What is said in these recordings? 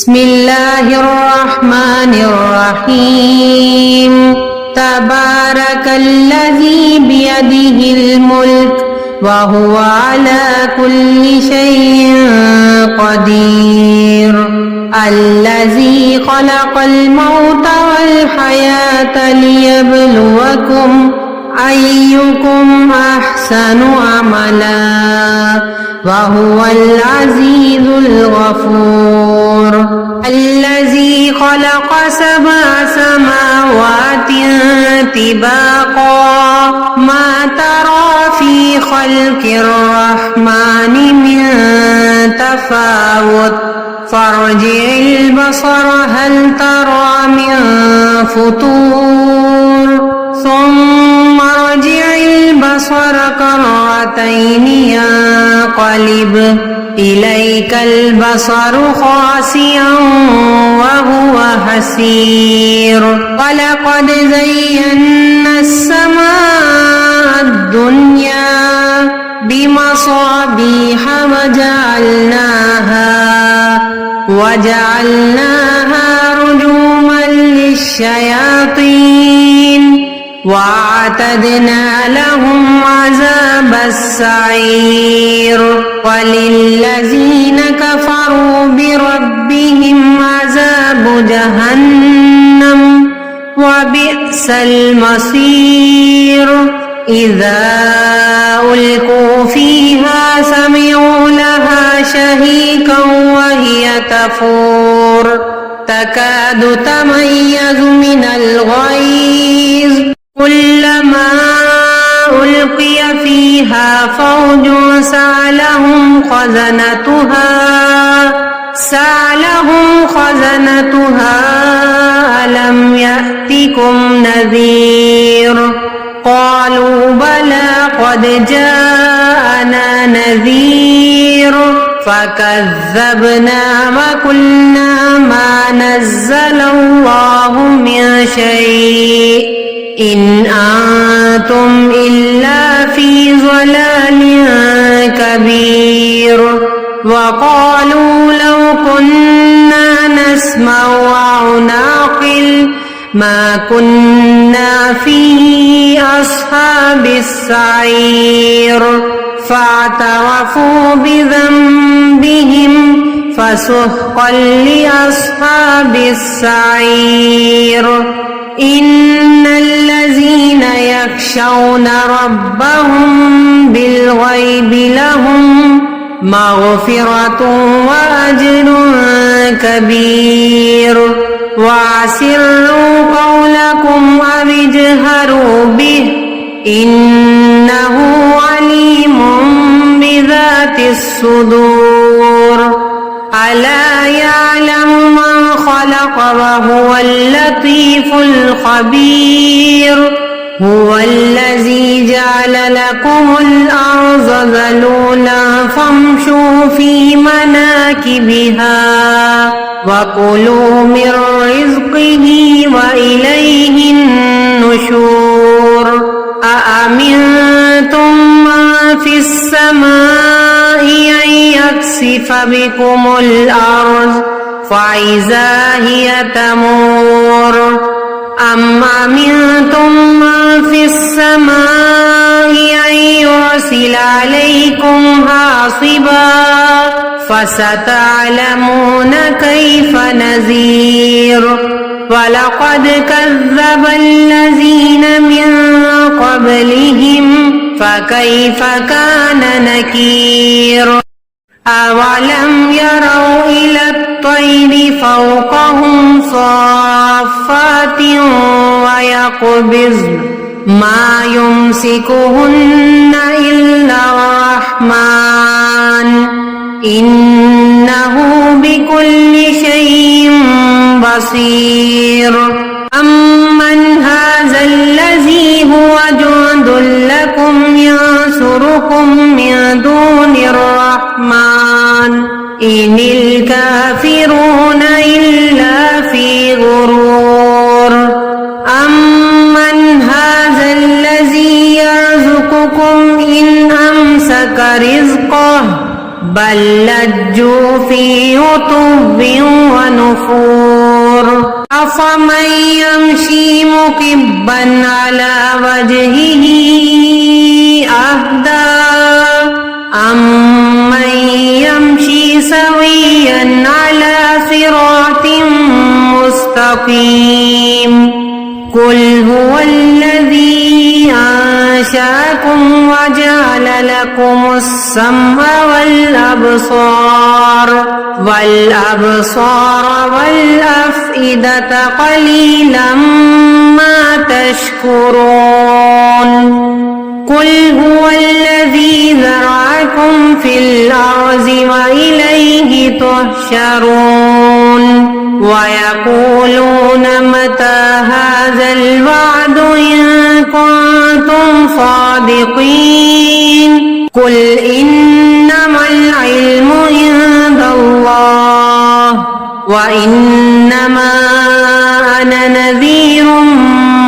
بسم الله الرحمن الرحيم تبارك الذي بيده الملك وهو على كل شيء قدير الذي خلق الموت والحياة ليبلوكم أيكم أحسن عملا وهو العزيز الغفور الذي خلق 7 سماوات طباقا ما ترى في خلق الرحمن من تفاوت فارجع البصر هل ترى من فطور ثم ارجع البصر كرتين ينقلب إليك البصر خاسئا وهو حسير ولقد زينا السماء الدنيا بمصابيح وجعلناها رجوما للشياطين وأعتدنا لهم عذاب السعير وللذين كفروا بربهم عذاب جهنم وبئس المصير إذا ألقوا فيها سمعوا لها شهيقا وهي تفور تكاد تميز من الغيظ كلما ألقي فيها فوج سألهم خزنتها ألم يأتكم نذير قالوا بلى قد جاءنا نذير فكذبنا وقلنا ما نزل الله من شيء إن أنتم إلا في ضلال كبير وقالوا لو كنا نسمع أو نعقل ما كنا في أصحاب السعير فاعترفوا بذنبهم فسحقا لأصحاب السعير إن الذين يخشون ربهم بالغيب لهم مغفرة وأجر كبير وأسروا قولكم أو اجهروا به إنه عليم بذات الصدور ألا يعلم من خلق وهو اللطيف الخبير هو الذي جعل لكم الأرض ذلولا فامشوا في مناكبها وكلوا من رزقه وإليه النشور أأمنتم من في السماء أن يكسف بكم الأرض فإذا هي تمور أم أمنتم من في السماء أن يرسل عليكم حاصبا فستعلمون كيف نذير ولقد كذب الذين من قبلهم فكيف كان نكير أولم يروا إلى الطير فوقهم صافات ويقبضن ما يمسكهن إلا الرحمن إنه بكل شيء بصير أمن هذا الذي هو جند لكم ينصركم من دون الرحمن إن الكافرون إلا في غرور أمن هذا الذي يرزقكم إن أمسك رزقه بل لجوا في عتب ونفور ونفور أفمن يمشي مكبا على وجهه أهدى أمن يمشي سويا على صراط مستقيم قل هو الذي أنشأكم وجعل لكم السمع والأبصار والأفئدة قليلا ما تشكرون قل هو الذي ذرأكم في الأرض وإليه تحشرون ويقولون متى هذا الوعد إن كنتم صادقين قل إنما العلم عند الله وإنما أنا نذير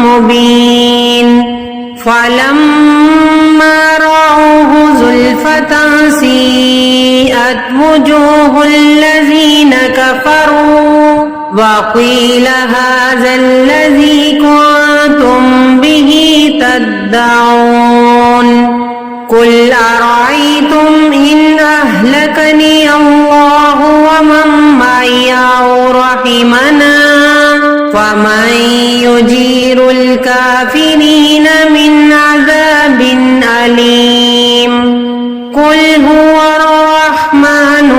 مبين فلما رأوه زلفة سيئت وجوه الذين كفروا وقيل هذا الذي كنتم به تدعون قل أرأيتم إن أهلكني الله ومن معي أو رحمنا فمن يجير الكافرين من عذاب أليم قل هو الرحمن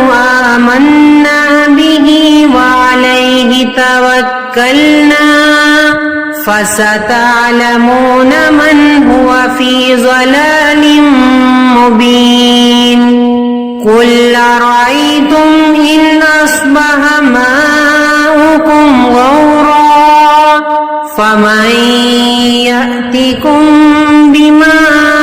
آمنا به وعليه توكلنا فستعلمون من هو في ضلال مبين قل أرأيتم إن أصبح ماؤكم غورا فمن يأتكم بماء